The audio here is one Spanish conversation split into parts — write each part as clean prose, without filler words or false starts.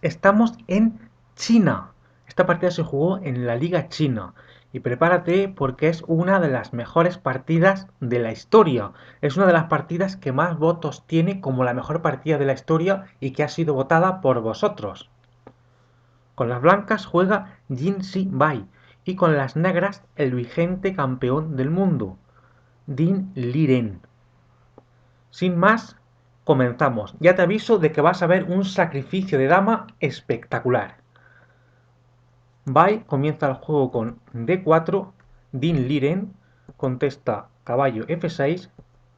Estamos en China. Esta partida se jugó en la Liga China. Y prepárate porque es una de las mejores partidas de la historia. Es una de las partidas que más votos tiene como la mejor partida de la historia y que ha sido votada por vosotros. Con las blancas juega Jin Si Bai y con las negras el vigente campeón del mundo, Din Liren. Sin más, comenzamos. Ya te aviso de que vas a ver un sacrificio de dama espectacular. Bai comienza el juego con D4, Din Liren contesta caballo F6,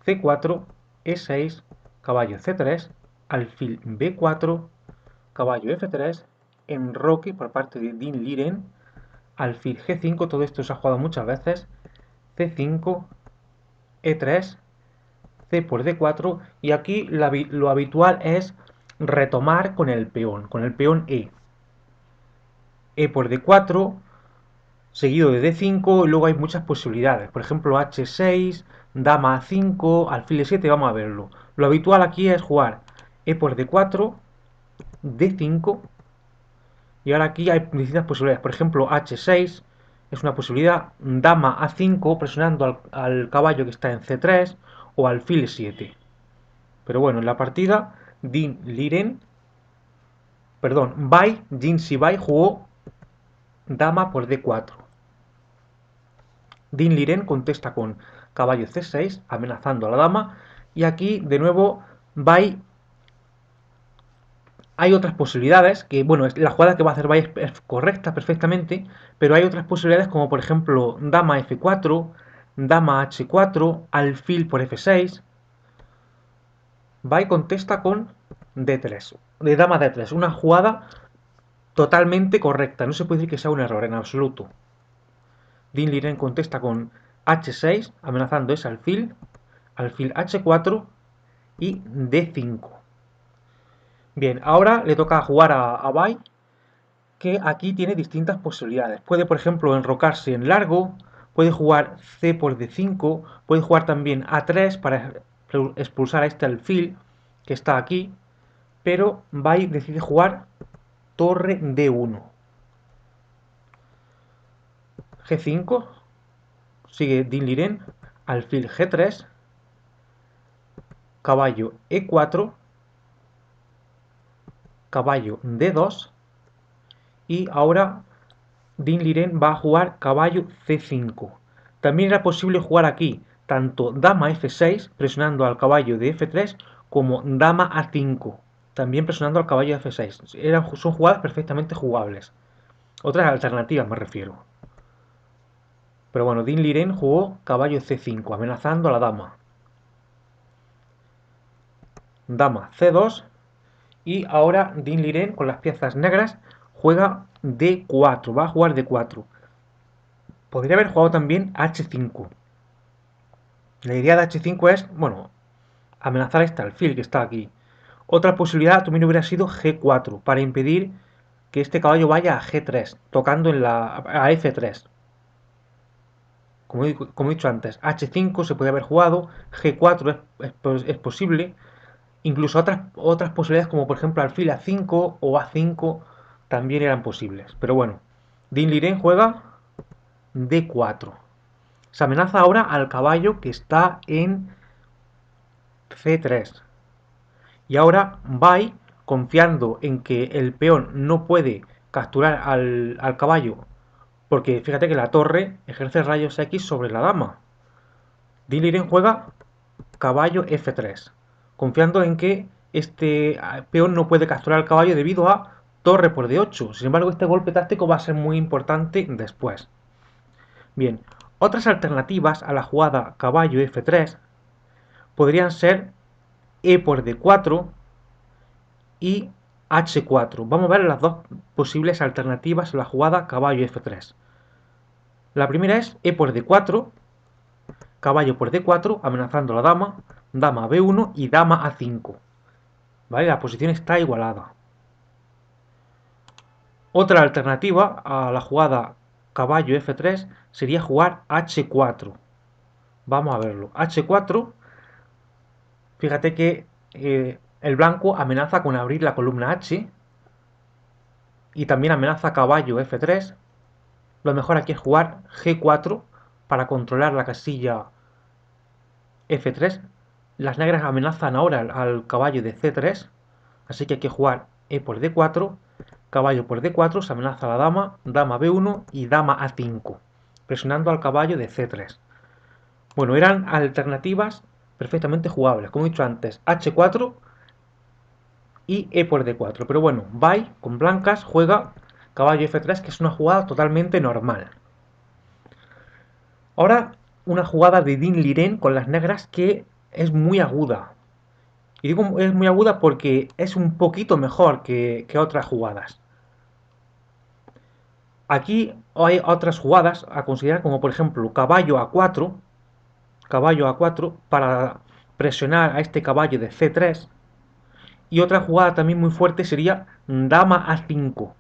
C4, E6, caballo C3, alfil B4, caballo F3, enroque por parte de Din Liren, alfil G5, todo esto se ha jugado muchas veces, C5, E3, C por D4 y aquí lo habitual es retomar con el peón E. E por D4, seguido de D5 y luego hay muchas posibilidades. Por ejemplo, H6, dama A5, alfil E7, vamos a verlo. Lo habitual aquí es jugar E por D4, D5 y ahora aquí hay distintas posibilidades. Por ejemplo, H6 es una posibilidad, dama A5 presionando al caballo que está en C3 o alfil E7. Pero bueno, en la partida, Din Liren, perdón, Bai, Jin Si Bai jugó dama por D4. Din Liren contesta con caballo C6, amenazando a la dama. Y aquí, de nuevo, Bai. Hay otras posibilidades, que bueno, la jugada que va a hacer Bai es correcta perfectamente, pero hay otras posibilidades como por ejemplo dama F4, dama H4, alfil por F6. Bai contesta con D3, de dama D3, una jugada totalmente correcta, no se puede decir que sea un error en absoluto. Din Liren contesta con H6, amenazando ese alfil H4 y D5. Bien, ahora le toca jugar a Bai, que aquí tiene distintas posibilidades. Puede, por ejemplo, enrocarse en largo, puede jugar C por D5, puede jugar también A3 para expulsar a este alfil que está aquí, pero Bai decide jugar torre D1. G5, sigue Din Liren, alfil G3, caballo E4, caballo D2 y ahora Din Liren va a jugar caballo C5. También era posible jugar aquí tanto dama F6 presionando al caballo de F3 como dama A5 también presionando al caballo de F6. Son jugadas perfectamente jugables. Otras alternativas me refiero. Pero bueno, Din Liren jugó caballo C5 amenazando a la dama. Dama C2 y ahora Din Liren con las piezas negras juega D4, va a jugar D4. Podría haber jugado también H5. La idea de H5 es, bueno, amenazar este alfil que está aquí. Otra posibilidad también hubiera sido G4 para impedir que este caballo vaya a G3, tocando a F3. Como he dicho antes, H5 se puede haber jugado, G4 es posible, incluso otras posibilidades como por ejemplo alfil A5 o A5 también eran posibles. Pero bueno, Din Liren juega D4. Se amenaza ahora al caballo que está en C3. Y ahora Bai, confiando en que el peón no puede capturar al caballo, porque fíjate que la torre ejerce rayos X sobre la dama. Din Liren juega caballo F3, confiando en que este peón no puede capturar al caballo debido a torre por D8. Sin embargo, este golpe táctico va a ser muy importante después. Bien, otras alternativas a la jugada caballo F3 podrían ser E por D4 y H4. Vamos a ver las dos posibles alternativas a la jugada caballo F3. La primera es E por D4, caballo por D4, amenazando a la dama, dama B1 y dama A5. ¿Vale? La posición está igualada. Otra alternativa a la jugada caballo F3 sería jugar H4. Vamos a verlo. H4, fíjate que el blanco amenaza con abrir la columna H y también amenaza caballo F3. Lo mejor aquí es jugar G4 para controlar la casilla F3. Las negras amenazan ahora al caballo de C3, así que hay que jugar E por D4, caballo por D4, se amenaza a la dama, dama B1 y dama A5, presionando al caballo de C3. Bueno, eran alternativas perfectamente jugables, como he dicho antes, H4 y E por D4. Pero bueno, Bai con blancas juega caballo F3, que es una jugada totalmente normal. Ahora una jugada de Din Liren con las negras que es muy aguda. Y digo es muy aguda porque es un poquito mejor que otras jugadas. Aquí hay otras jugadas a considerar como por ejemplo caballo A4 para presionar a este caballo de C3. Y otra jugada también muy fuerte sería dama A5.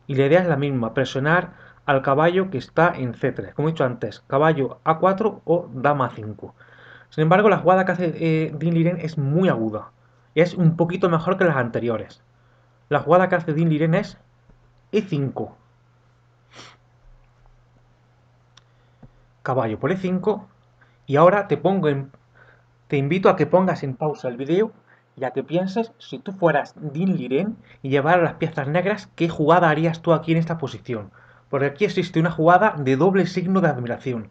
Y la idea es la misma, presionar al caballo que está en C3. Como he dicho antes, caballo A4 o dama A5. Sin embargo, la jugada que hace Din Liren es muy aguda. Es un poquito mejor que las anteriores. La jugada que hace Din Liren es E5. Caballo por E5. Y ahora te invito a que pongas en pausa el vídeo y a que pienses, si tú fueras Din Liren y llevaras las piezas negras, ¿qué jugada harías tú aquí en esta posición? Porque aquí existe una jugada de doble signo de admiración.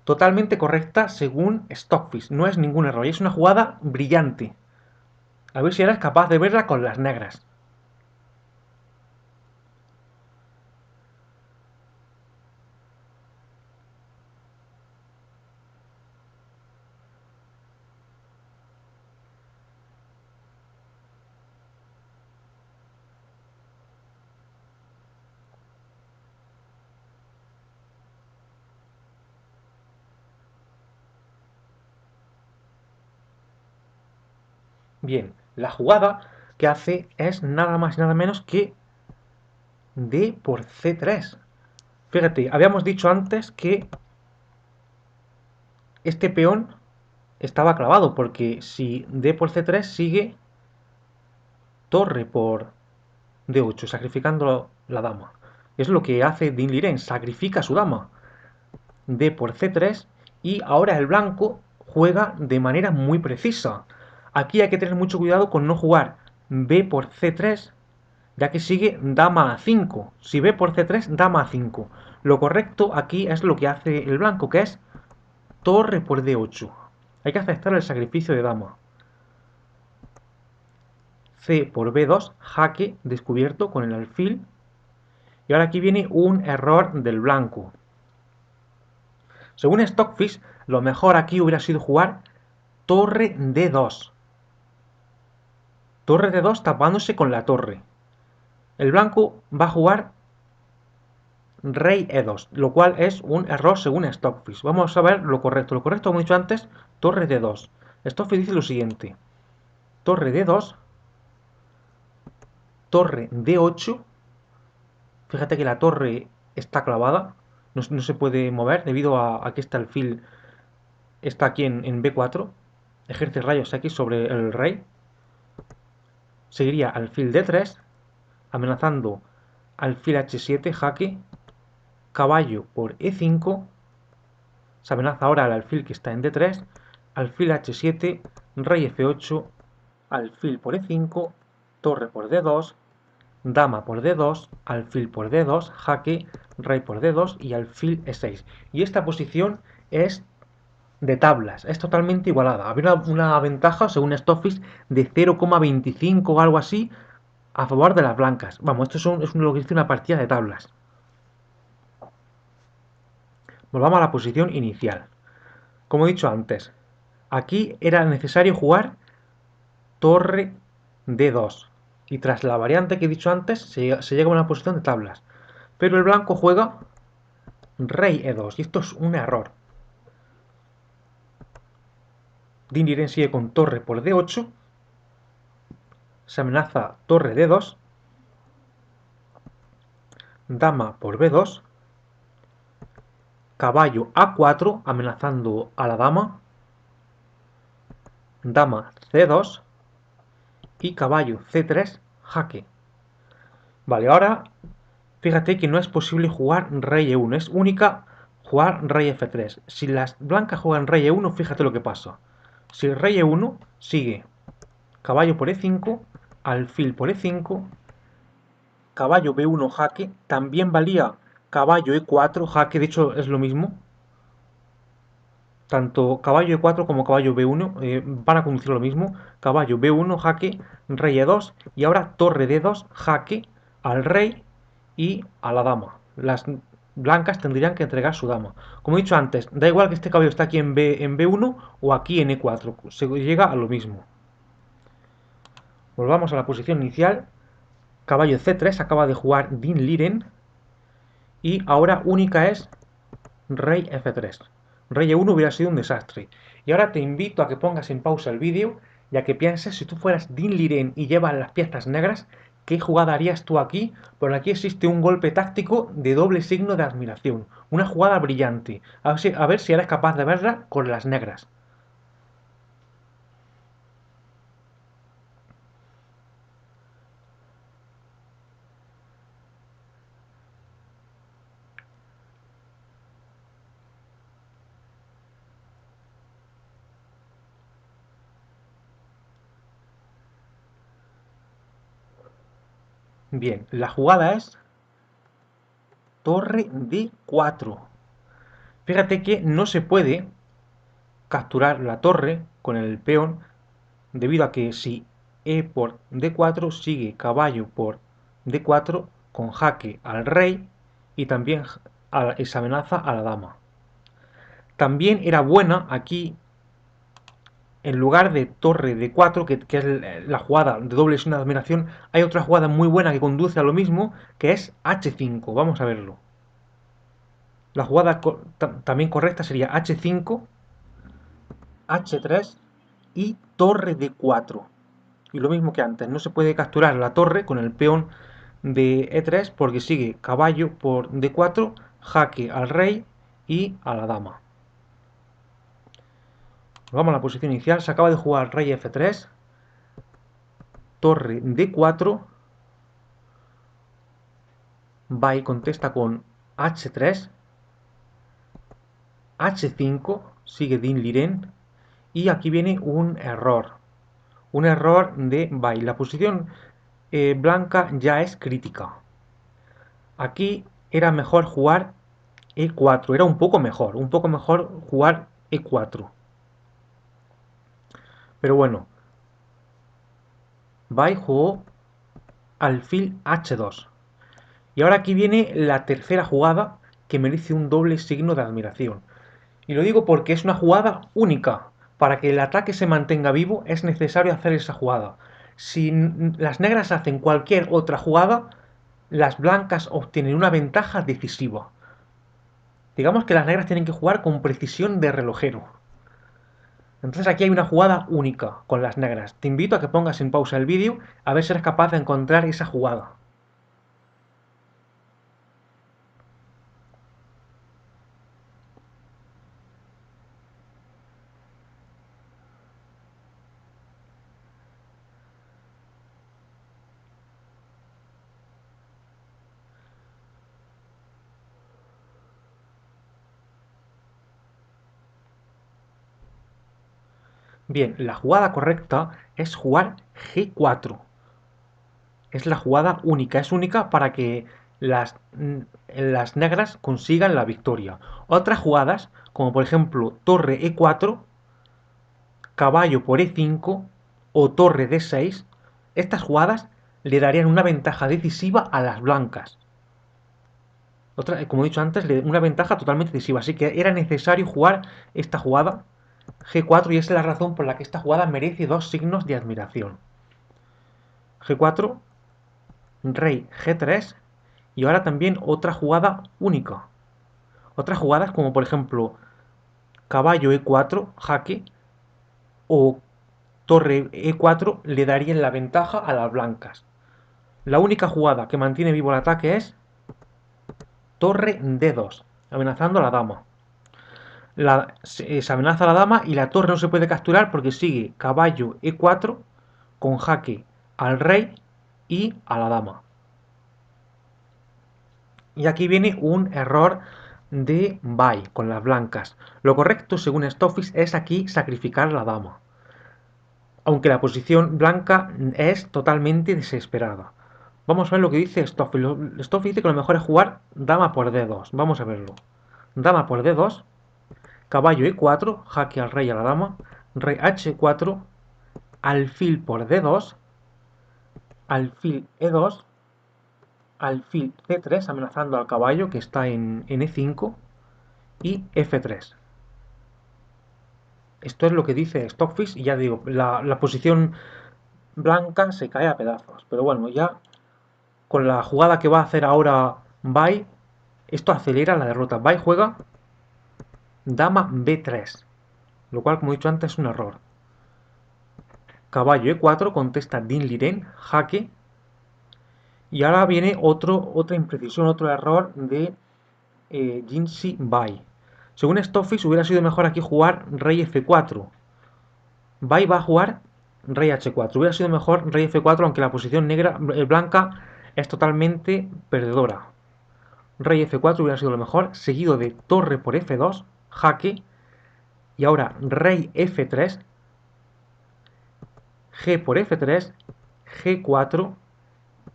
Totalmente correcta según Stockfish. No es ningún error. Y es una jugada brillante. A ver si eres capaz de verla con las negras. Bien, la jugada que hace es nada más y nada menos que D por C3. Fíjate, habíamos dicho antes que este peón estaba clavado, porque si D por C3 sigue torre por D8, sacrificando la dama. Es lo que hace Din Liren, sacrifica a su dama. D por C3 y ahora el blanco juega de manera muy precisa. Aquí hay que tener mucho cuidado con no jugar B por C3, ya que sigue dama A5. Si B por C3, dama A5. Lo correcto aquí es lo que hace el blanco, que es torre por D8. Hay que aceptar el sacrificio de dama. C por B2, jaque descubierto con el alfil. Y ahora aquí viene un error del blanco. Según Stockfish, lo mejor aquí hubiera sido jugar torre D2. Torre D2 tapándose con la torre. El blanco va a jugar rey E2, lo cual es un error según Stockfish. Vamos a ver lo correcto. Lo correcto, como he dicho antes, torre D2. Stockfish dice lo siguiente. Torre D2, torre D8. Fíjate que la torre está clavada. No se puede mover debido a que este alfil está aquí en B4. Ejerce rayos X sobre el rey. Seguiría alfil D3, amenazando alfil H7, jaque, caballo por E5, se amenaza ahora al alfil que está en D3, alfil H7, rey F8, alfil por E5, torre por D2, dama por D2, alfil por D2, jaque, rey por D2 y alfil E6. Y esta posición es de tablas, es totalmente igualada. Había una ventaja, según Stockfish, de 0,25 o algo así a favor de las blancas. Vamos, esto es lo que dice una partida de tablas. Volvamos a la posición inicial. Como he dicho antes, aquí era necesario jugar torre D2. Y tras la variante que he dicho antes, se llega a una posición de tablas. Pero el blanco juega rey E2. Y esto es un error. Din Liren sigue con torre por D8. Se amenaza torre D2. Dama por B2. Caballo A4 amenazando a la dama. Dama C2 y caballo C3 jaque. Vale, ahora fíjate que no es posible jugar rey E1, es única jugar rey F3. Si las blancas juegan rey E1, fíjate lo que pasa. Si el rey E1 sigue caballo por E5, alfil por E5, caballo B1 jaque, también valía caballo E4 jaque, de hecho es lo mismo. Tanto caballo E4 como caballo B1 van a conducir lo mismo. Caballo B1 jaque, rey E2 y ahora torre D2 jaque al rey y a la dama. Las blancas tendrían que entregar su dama. Como he dicho antes, da igual que este caballo esté aquí en B1 o aquí en E4, se llega a lo mismo. Volvamos a la posición inicial. Caballo C3 acaba de jugar Dean Liren y ahora única es rey F3. Rey E1 hubiera sido un desastre. Y ahora te invito a que pongas en pausa el vídeo y a que pienses, si tú fueras Dean Liren y llevas las piezas negras, ¿qué jugada harías tú aquí? Porque aquí existe un golpe táctico de doble signo de admiración. Una jugada brillante. A ver si eres capaz de verla con las negras. Bien, la jugada es torre D4. Fíjate que no se puede capturar la torre con el peón debido a que si E por D4 sigue caballo por D4 con jaque al rey y también esa amenaza a la dama. También era buena aquí, en lugar de torre D4, que es la jugada de doble signo de admiración, hay otra jugada muy buena que conduce a lo mismo, que es H5. Vamos a verlo. La jugada también correcta sería H5, H3 y torre D4. Y lo mismo que antes, no se puede capturar la torre con el peón de E3 porque sigue caballo por D4, jaque al rey y a la dama. Vamos a la posición inicial, se acaba de jugar rey F3, torre D4, va y contesta con H3, H5, sigue Dean Liren, y aquí viene un error. Un error de Bai. La posición blanca ya es crítica. Aquí era mejor jugar E4, era un poco mejor jugar E4. Pero bueno, Bai jugó alfil H2. Y ahora aquí viene la tercera jugada que merece un doble signo de admiración. Y lo digo porque es una jugada única. Para que el ataque se mantenga vivo es necesario hacer esa jugada. Si las negras hacen cualquier otra jugada, las blancas obtienen una ventaja decisiva. Digamos que las negras tienen que jugar con precisión de relojero. Entonces aquí hay una jugada única con las negras. Te invito a que pongas en pausa el vídeo a ver si eres capaz de encontrar esa jugada. Bien, la jugada correcta es jugar G4. Es la jugada única, es única para que las negras consigan la victoria. Otras jugadas, como por ejemplo torre E4, caballo por E5 o torre D6, estas jugadas le darían una ventaja decisiva a las blancas. Como he dicho antes, una ventaja totalmente decisiva. Así que era necesario jugar esta jugada G4 y esa es la razón por la que esta jugada merece dos signos de admiración. G4, rey G3 y ahora también otra jugada única. Otras jugadas como por ejemplo caballo E4, jaque o torre E4 le darían la ventaja a las blancas. La única jugada que mantiene vivo el ataque es torre D2, amenazando a la dama. Se amenaza a la dama y la torre no se puede capturar porque sigue caballo E4 con jaque al rey y a la dama. Y aquí viene un error de Bay con las blancas. Lo correcto, según Stoffis, es aquí sacrificar la dama. Aunque la posición blanca es totalmente desesperada. Vamos a ver lo que dice Stoffis. Stoffis dice que lo mejor es jugar dama por D2. Vamos a verlo. Dama por D2. Caballo E4. Jaque al rey y a la dama. Rey H4. Alfil por D2. Alfil E2. Alfil C3 amenazando al caballo que está en E5 y F3. Esto es lo que dice Stockfish y ya digo, la posición blanca se cae a pedazos. Pero bueno, ya con la jugada que va a hacer ahora Bai, esto acelera la derrota. Bai juega dama B3, lo cual como he dicho antes es un error. Caballo E4 contesta Din Liren, jaque. Y ahora viene otra imprecisión, otro error de Jinsi Bai. Según Stockfish hubiera sido mejor aquí jugar rey F4. Bai va a jugar rey H4. Hubiera sido mejor rey F4, aunque la posición blanca es totalmente perdedora. Rey F4 hubiera sido lo mejor, seguido de torre por F2, jaque. Y ahora rey F3, G por F3, G4,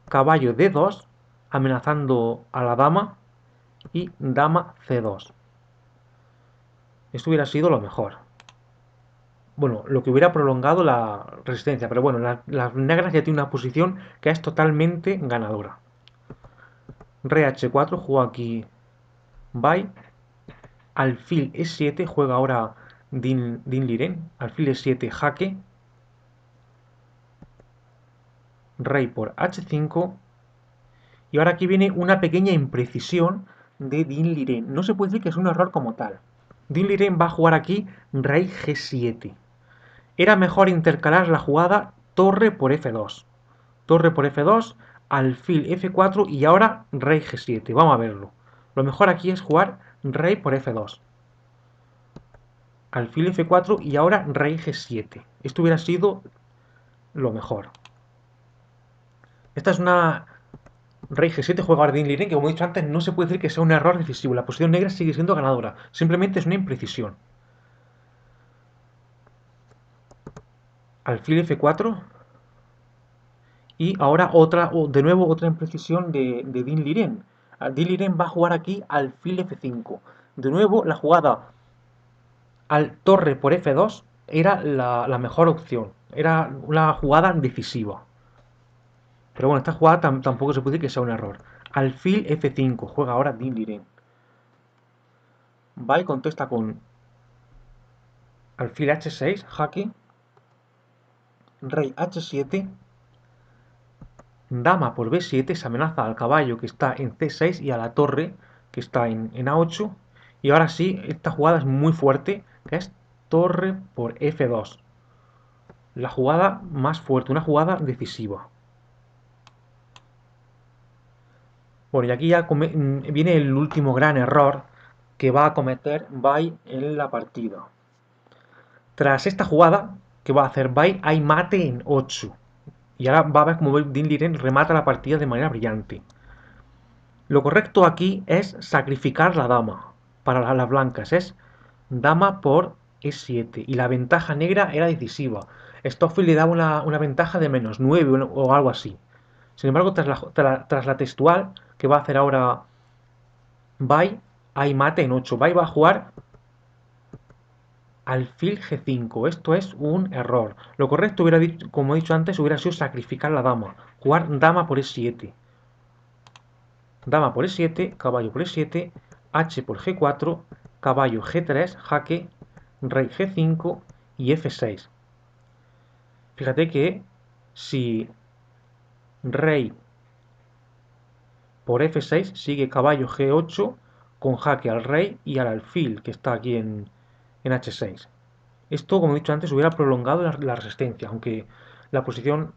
caballo D2, amenazando a la dama, y dama C2. Esto hubiera sido lo mejor. Bueno, lo que hubiera prolongado la resistencia, pero bueno, las negras ya tienen una posición que es totalmente ganadora. Rey H4, juega aquí Bai. Alfil E7, juega ahora Din Liren. Alfil E7, jaque. Rey por H5. Y ahora aquí viene una pequeña imprecisión de Din Liren. No se puede decir que es un error como tal. Din Liren va a jugar aquí Rey G7. Era mejor intercalar la jugada torre por F2. Torre por F2, alfil F4 y ahora Rey G7. Vamos a verlo. Lo mejor aquí es jugar Rey por F2. Alfil F4 y ahora Rey G7. Esto hubiera sido lo mejor. Esta es una Rey G7 juega Ardín Liren, que como he dicho antes, no se puede decir que sea un error decisivo. La posición negra sigue siendo ganadora. Simplemente es una imprecisión. Alfil F4. Y ahora de nuevo otra imprecisión de Din Liren. Din Liren va a jugar aquí alfil F5. De nuevo, la jugada al torre por F2 era la mejor opción. Era una jugada decisiva. Pero bueno, esta jugada tampoco se puede decir que sea un error. Alfil F5. Juega ahora Din Liren. Va y contesta con alfil H6, jaque. Rey H7. Dama por B7, se amenaza al caballo que está en C6 y a la torre que está en A8. Y ahora sí, esta jugada es muy fuerte, que es torre por F2. La jugada más fuerte, una jugada decisiva. Bueno, y aquí ya viene el último gran error que va a cometer Bai en la partida. Tras esta jugada que va a hacer Bai, hay mate en 8. Y ahora va a ver cómo Din Liren remata la partida de manera brillante. Lo correcto aquí es sacrificar la dama. Para las blancas es dama por E7. Y la ventaja negra era decisiva. Stoffel le daba una ventaja de -9 o algo así. Sin embargo, tras la textual que va a hacer ahora Bai, hay mate en 8. Bai va a jugar alfil G5. Esto es un error. Lo correcto hubiera dicho, como he dicho antes, hubiera sido sacrificar la dama. Jugar dama por E7. Dama por E7, caballo por E7, H por G4, caballo G3, jaque, rey G5 y F6. Fíjate que si rey por F6 sigue caballo G8 con jaque al rey y al alfil que está aquí en H6. Esto, como he dicho antes, hubiera prolongado la resistencia, aunque la posición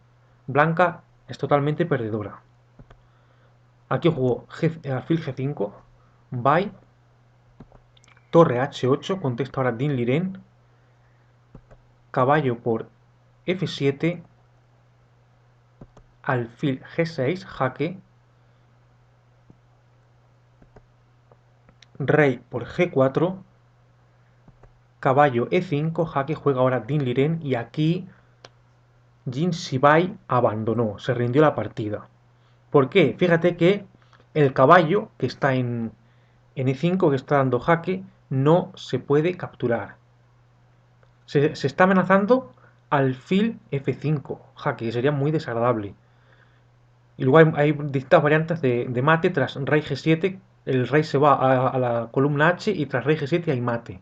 blanca es totalmente perdedora. Aquí juego alfil G5, Bai, torre H8, contesta ahora Din Liren, caballo por F7, alfil G6, jaque, rey por G4, caballo E5, jaque juega ahora Din Liren y aquí Jin Shibai abandonó, se rindió la partida. ¿Por qué? Fíjate que el caballo que está en E5, que está dando jaque, no se puede capturar. Se está amenazando alfil F5, jaque, que sería muy desagradable. Y luego hay distintas variantes de mate tras rey G7, el rey se va a la columna H y tras rey G7 hay mate.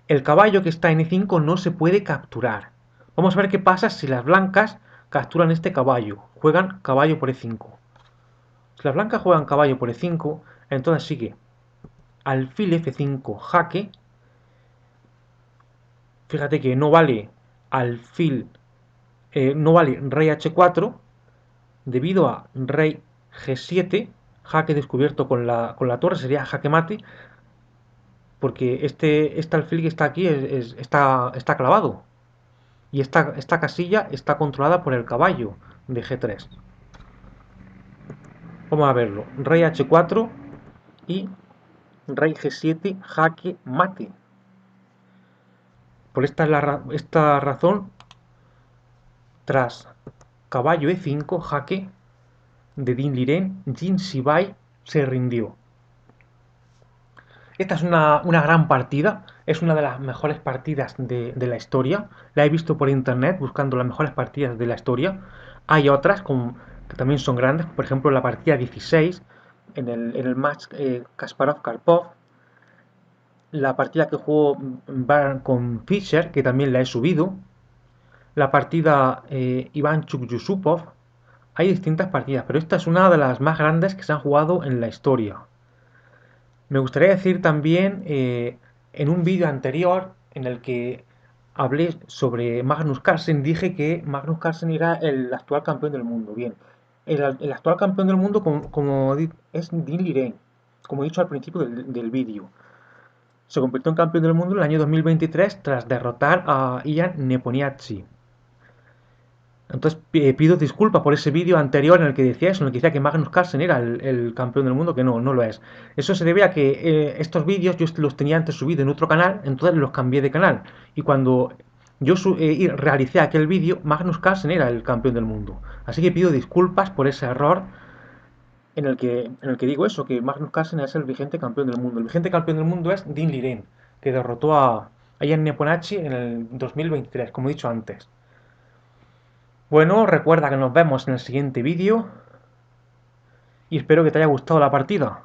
El caballo que está en E5 no se puede capturar. Vamos a ver qué pasa si las blancas capturan este caballo. Juegan caballo por E5. Si las blancas juegan caballo por E5, entonces sigue alfil F5 jaque. Fíjate que no vale alfil, no vale rey H4 debido a rey G7, jaque descubierto con la torre, sería jaque mate, porque este alfil que está aquí está clavado. Y esta casilla está controlada por el caballo de G3. Vamos a verlo. Rey H4 y rey G7, jaque mate. Por esta razón, tras caballo E5, jaque de Din Liren, Jin Shibai se rindió. Esta es una gran partida, es una de las mejores partidas de la historia. La he visto por internet buscando las mejores partidas de la historia. Hay otras que también son grandes, por ejemplo la partida 16 en el match Kasparov-Karpov. La partida que jugó Baran con Fischer, que también la he subido. La partida Ivanchuk-Yusupov. Hay distintas partidas, pero esta es una de las más grandes que se han jugado en la historia. Me gustaría decir también, en un vídeo anterior en el que hablé sobre Magnus Carlsen, dije que Magnus Carlsen era el actual campeón del mundo. Bien, el actual campeón del mundo es Din Liren, como he dicho al principio del vídeo. Se convirtió en campeón del mundo en el año 2023 tras derrotar a Ian Nepomniachtchi. Entonces pido disculpas por ese vídeo anterior en el que decía eso, en el que decía que Magnus Carlsen era el campeón del mundo, que no lo es. Eso se debe a que estos vídeos yo los tenía antes subidos en otro canal, entonces los cambié de canal. Y cuando yo realicé aquel vídeo, Magnus Carlsen era el campeón del mundo. Así que pido disculpas por ese error en el que digo eso, que Magnus Carlsen es el vigente campeón del mundo. El vigente campeón del mundo es Din Liren, que derrotó a Ian Nepomniachtchi en el 2023, como he dicho antes. Bueno, recuerda que nos vemos en el siguiente vídeo y espero que te haya gustado la partida.